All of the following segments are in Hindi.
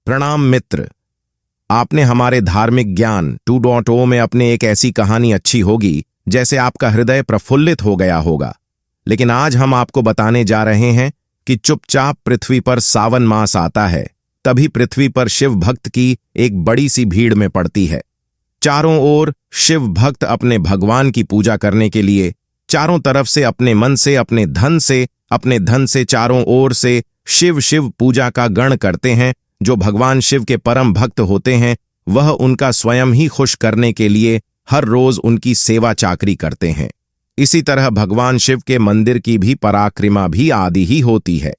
प्रणाम मित्र। आपने हमारे धार्मिक ज्ञान 2.0 में अपने एक ऐसी कहानी अच्छी होगी जैसे आपका हृदय प्रफुल्लित हो गया होगा। लेकिन आज हम आपको बताने जा रहे हैं कि चुपचाप पृथ्वी पर सावन मास आता है, तभी पृथ्वी पर शिव भक्त की एक बड़ी सी भीड़ में पड़ती है। चारों ओर शिव भक्त अपने भगवान की पूजा करने के लिए चारों तरफ से अपने मन से, अपने धन से चारों ओर से शिव शिव पूजा का गण करते हैं। जो भगवान शिव के परम भक्त होते हैं वह उनका स्वयं ही खुश करने के लिए हर रोज उनकी सेवा चाकरी करते हैं। इसी तरह भगवान शिव के मंदिर की भी पराक्रमा भी आदि ही होती है।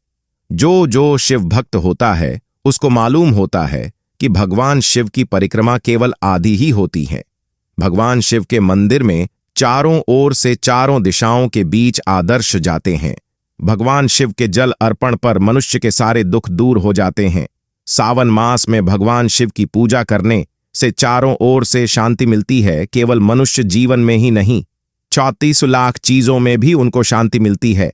जो शिव भक्त होता है उसको मालूम होता है कि भगवान शिव की परिक्रमा केवल आदि ही होती है। भगवान शिव के मंदिर में चारों ओर से चारों दिशाओं के बीच आदर्श जाते हैं। भगवान शिव के जल अर्पण पर मनुष्य के सारे दुख दूर हो जाते हैं। सावन मास में भगवान शिव की पूजा करने से चारों ओर से शांति मिलती है। केवल मनुष्य जीवन में ही नहीं, 34 लाख चीजों में भी उनको शांति मिलती है।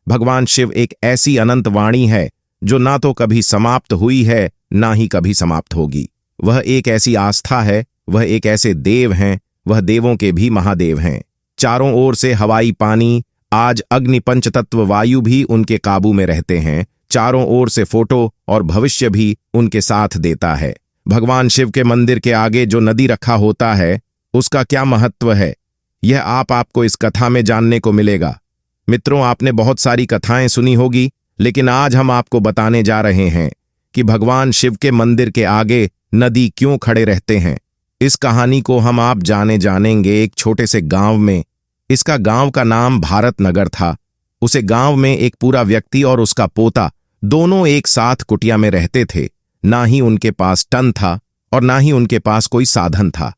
भगवान शिव एक ऐसी अनंत वाणी है जो ना तो कभी समाप्त हुई है ना ही कभी समाप्त होगी। वह एक ऐसी आस्था है, वह एक ऐसे देव हैं, वह देवों के भी महादेव हैं। चारों ओर से हवाई, पानी, आज अग्नि, पंचतत्व वायु भी उनके काबू में रहते हैं। चारों ओर से फोटो और भविष्य भी उनके साथ देता है। भगवान शिव के मंदिर के आगे जो नदी रखा होता है उसका क्या महत्व है, यह आपको इस कथा में जानने को मिलेगा। मित्रों, आपने बहुत सारी कथाएं सुनी होगी, लेकिन आज हम आपको बताने जा रहे हैं कि भगवान शिव के मंदिर के आगे नदी क्यों खड़े रहते हैं। इस कहानी को हम आप जानेंगे एक छोटे से गांव में। इसका गांव का नाम भारत नगर था। उसे गांव में एक पूरा व्यक्ति और उसका पोता दोनों एक साथ कुटिया में रहते थे। ना ही उनके पास टन था और ना ही उनके पास कोई साधन था।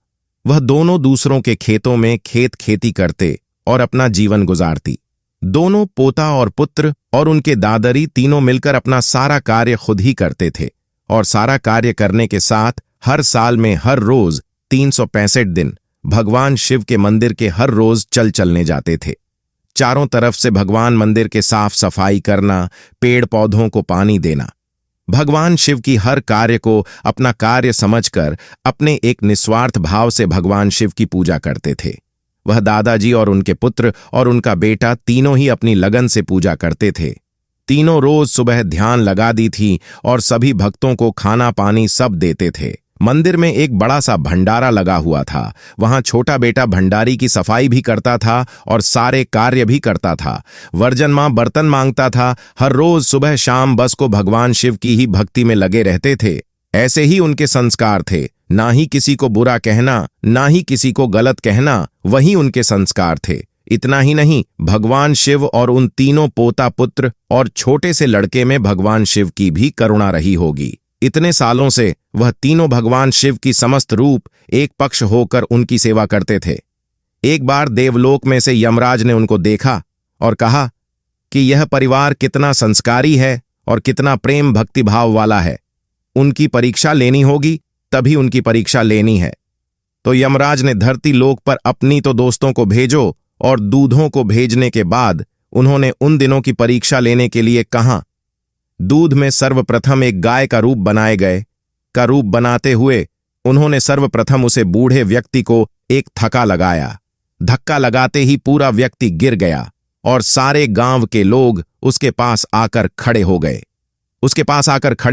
वह दोनों दूसरों के खेतों में खेती करते और अपना जीवन गुजारती। दोनों पोता और पुत्र और उनके दादरी तीनों मिलकर अपना सारा कार्य खुद ही करते थे और सारा कार्य करने के साथ हर साल में हर रोज 365 दिन भगवान शिव के मंदिर के हर रोज चलने जाते थे। चारों तरफ से भगवान मंदिर के साफ सफाई करना, पेड़ पौधों को पानी देना। भगवान शिव की हर कार्य को अपना कार्य समझकर अपने एक निस्वार्थ भाव से भगवान शिव की पूजा करते थे। वह दादाजी और उनके पुत्र और उनका बेटा तीनों ही अपनी लगन से पूजा करते थे। तीनों रोज सुबह ध्यान लगा दी थी और सभी भक्तों को खाना पानी सब देते थे। मंदिर में एक बड़ा सा भंडारा लगा हुआ था। वहां छोटा बेटा भंडारी की सफाई भी करता था और सारे कार्य भी करता था। वर्जन मां बर्तन मांगता था। हर रोज सुबह शाम बस को भगवान शिव की ही भक्ति में लगे रहते थे। ऐसे ही उनके संस्कार थे। ना ही किसी को बुरा कहना, ना ही किसी को गलत कहना, वही उनके संस्कार थे। इतना ही नहीं, भगवान शिव और उन तीनों पोता पुत्र और छोटे से लड़के में भगवान शिव की भी करुणा रही होगी। इतने सालों से वह तीनों भगवान शिव की समस्त रूप एक पक्ष होकर उनकी सेवा करते थे। एक बार देवलोक में से यमराज ने उनको देखा और कहा कि यह परिवार कितना संस्कारी है और कितना प्रेम भक्तिभाव वाला है। उनकी परीक्षा लेनी होगी, तभी उनकी परीक्षा लेनी है। तो यमराज ने धरती लोक पर अपनी तो दोस्तों को भेजो और दूधों को भेजने के बाद उन्होंने उन दिनों की परीक्षा लेने के लिए कहा। दूध में सर्वप्रथम एक गाय का रूप बनाए गए। का रूप बनाते हुए उन्होंने सर्वप्रथम उसे बूढ़े व्यक्ति को एक थका लगाया। धक्का लगाते ही पूरा व्यक्ति गिर गया और सारे गांव के लोग उसके पास आकर खड़े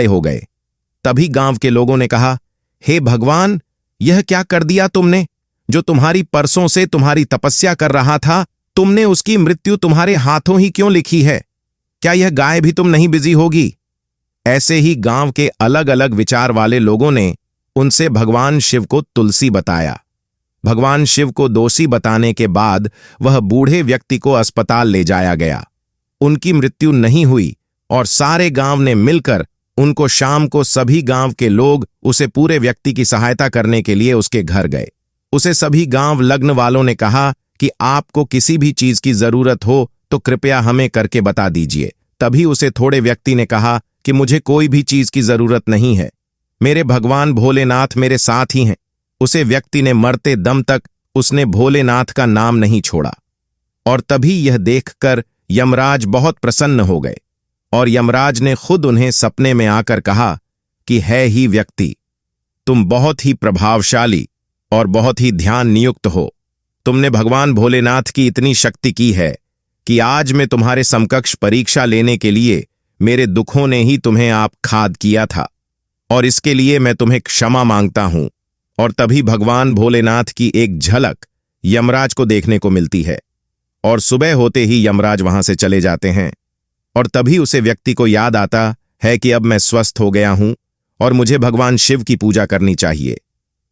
हो गए। तभी गांव के लोगों ने कहा, हे भगवान, यह क्या कर दिया तुमने? जो तुम्हारी परसों से तुम्हारी तपस्या कर रहा था, तुमने उसकी मृत्यु तुम्हारे हाथों ही क्यों लिखी है? क्या यह गाय भी तुम नहीं बिजी होगी? ऐसे ही गांव के अलग अलग विचार वाले लोगों ने उनसे भगवान शिव को तुलसी बताया। भगवान शिव को दोषी बताने के बाद वह बूढ़े व्यक्ति को अस्पताल ले जाया गया। उनकी मृत्यु नहीं हुई और सारे गांव ने मिलकर उनको शाम को सभी गांव के लोग उसे पूरे व्यक्ति की सहायता करने के लिए उसके घर गए। उसे सभी गांव लग्न वालों ने कहा कि आपको किसी भी चीज की जरूरत हो तो कृपया हमें करके बता दीजिए। तभी उसे थोड़े व्यक्ति ने कहा कि मुझे कोई भी चीज की जरूरत नहीं है, मेरे भगवान भोलेनाथ मेरे साथ ही हैं। उसे व्यक्ति ने मरते दम तक उसने भोलेनाथ का नाम नहीं छोड़ा। और तभी यह देखकर यमराज बहुत प्रसन्न हो गए और यमराज ने खुद उन्हें सपने में आकर कहा कि है ही व्यक्ति, तुम बहुत ही प्रभावशाली और बहुत ही ध्यान नियुक्त हो। तुमने भगवान भोलेनाथ की इतनी शक्ति की है कि आज मैं तुम्हारे समकक्ष परीक्षा लेने के लिए मेरे दुखों ने ही तुम्हें आप खाद किया था, और इसके लिए मैं तुम्हें क्षमा मांगता हूं। और तभी भगवान भोलेनाथ की एक झलक यमराज को देखने को मिलती है, और सुबह होते ही यमराज वहां से चले जाते हैं। और तभी उसे व्यक्ति को याद आता है कि अब मैं स्वस्थ हो गया हूं और मुझे भगवान शिव की पूजा करनी चाहिए।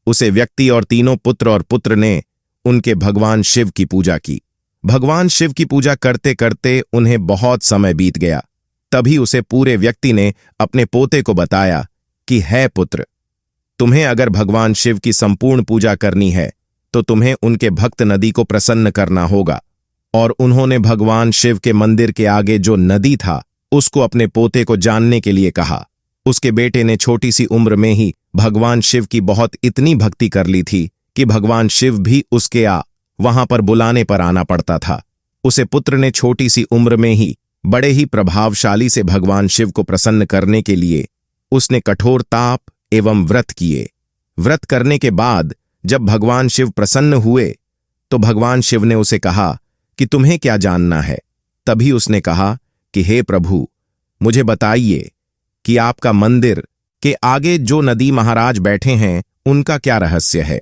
उसे व्यक्ति और तीनों पुत्र और पुत्र ने उनके भगवान शिव की पूजा की। भगवान शिव की पूजा करते करते उन्हें बहुत समय बीत गया। तभी उसे पूरे व्यक्ति ने अपने पोते को बताया कि है पुत्र, तुम्हें अगर भगवान शिव की संपूर्ण पूजा करनी है तो तुम्हें उनके भक्त नदी को प्रसन्न करना होगा। और उन्होंने भगवान शिव के मंदिर के आगे जो नदी था उसको अपने पोते को जानने के लिए कहा। उसके बेटे ने छोटी सी उम्र में ही भगवान शिव की बहुत इतनी भक्ति कर ली थी कि भगवान शिव भी उसके वहां पर बुलाने पर आना पड़ता था। उसे पुत्र ने छोटी सी उम्र में ही बड़े ही प्रभावशाली से भगवान शिव को प्रसन्न करने के लिए उसने कठोर ताप एवं व्रत किए। व्रत करने के बाद जब भगवान शिव प्रसन्न हुए तो भगवान शिव ने उसे कहा कि तुम्हें क्या जानना है। तभी उसने कहा कि हे प्रभु, मुझे बताइए कि आपका मंदिर के आगे जो नदी महाराज बैठे हैं उनका क्या रहस्य है।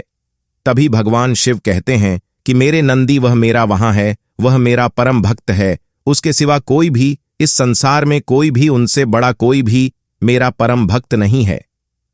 तभी भगवान शिव कहते हैं कि मेरे नंदी, वह मेरा वहां है, वह मेरा परम भक्त है। उसके सिवा कोई भी इस संसार में, कोई भी उनसे बड़ा कोई भी मेरा परम भक्त नहीं है।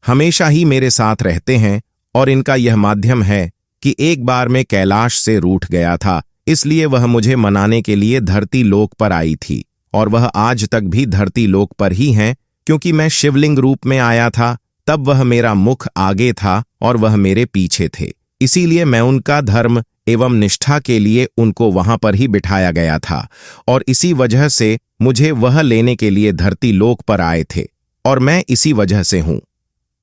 हमेशा ही मेरे साथ रहते हैं और इनका यह माध्यम है कि एक बार मैं कैलाश से रूठ गया था, इसलिए वह मुझे मनाने के लिए धरती लोक पर आई थी, और वह आज तक भी धरती लोक पर ही हैं, क्योंकि मैं शिवलिंग रूप में आया था। तब वह मेरा मुख आगे था और वह मेरे पीछे थे, इसीलिए मैं उनका धर्म एवं निष्ठा के लिए उनको वहां पर ही बिठाया गया था, और इसी वजह से मुझे वह लेने के लिए धरती लोक पर आए थे, और मैं इसी वजह से हूं।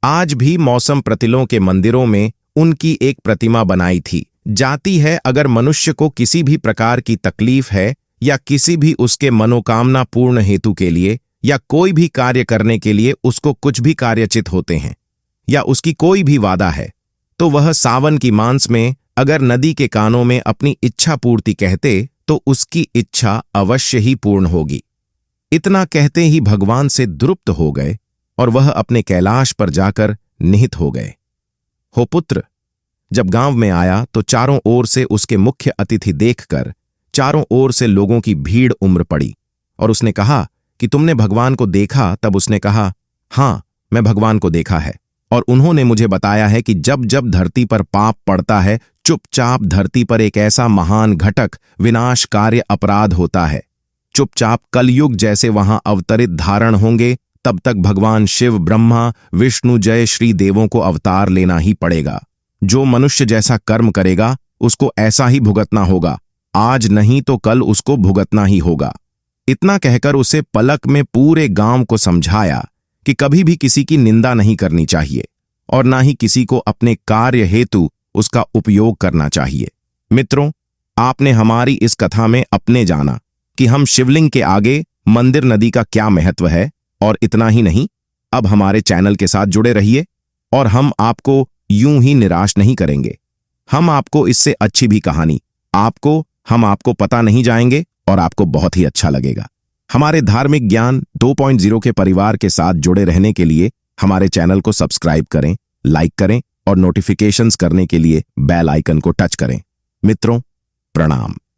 आज भी मौसम प्रतिलों के मंदिरों में उनकी एक प्रतिमा बनाई थी जाती है। अगर मनुष्य को किसी भी प्रकार की तकलीफ है या किसी भी उसके मनोकामना पूर्ण हेतु के लिए या कोई भी कार्य करने के लिए उसको कुछ भी कार्यचित होते हैं या उसकी कोई भी वादा है, तो वह सावन की मांस में अगर नदी के कानों में अपनी इच्छा पूर्ति कहते तो उसकी इच्छा अवश्य ही पूर्ण होगी। इतना कहते ही भगवान से द्रुप्त हो गए और वह अपने कैलाश पर जाकर निहित हो गए। हो पुत्र, जब गांव में आया तो चारों ओर से उसके मुख्य अतिथि देखकर चारों ओर से लोगों की भीड़ उमड़ पड़ी, और उसने कहा कि तुमने भगवान को देखा। तब उसने कहा, हां, मैं भगवान को देखा है, और उन्होंने मुझे बताया है कि जब जब धरती पर पाप पड़ता है, चुपचाप धरती पर एक ऐसा महान घटक विनाशकारी अपराध होता है। चुपचाप कलयुग जैसे वहां अवतरित धारण होंगे, तब तक भगवान शिव, ब्रह्मा, विष्णु, जय श्री देवों को अवतार लेना ही पड़ेगा। जो मनुष्य जैसा कर्म करेगा उसको ऐसा ही भुगतना होगा, आज नहीं तो कल उसको भुगतना ही होगा। इतना कहकर उसे पलक में पूरे गांव को समझाया कि कभी भी किसी की निंदा नहीं करनी चाहिए और ना ही किसी को अपने कार्य हेतु उसका उपयोग करना चाहिए। मित्रों, आपने हमारी इस कथा में अपने जाना कि हम शिवलिंग के आगे मंदिर नदी का क्या महत्व है, और इतना ही नहीं, अब हमारे चैनल के साथ जुड़े रहिए और हम आपको यूं ही निराश नहीं करेंगे। हम आपको इससे अच्छी भी कहानी हम आपको पता नहीं जाएंगे और आपको बहुत ही अच्छा लगेगा। हमारे धार्मिक ज्ञान 2.0 के परिवार के साथ जुड़े रहने के लिए हमारे चैनल को सब्सक्राइब करें, लाइक करें और नोटिफिकेशंस करने के लिए बेल आइकन को टच करें। मित्रों, प्रणाम।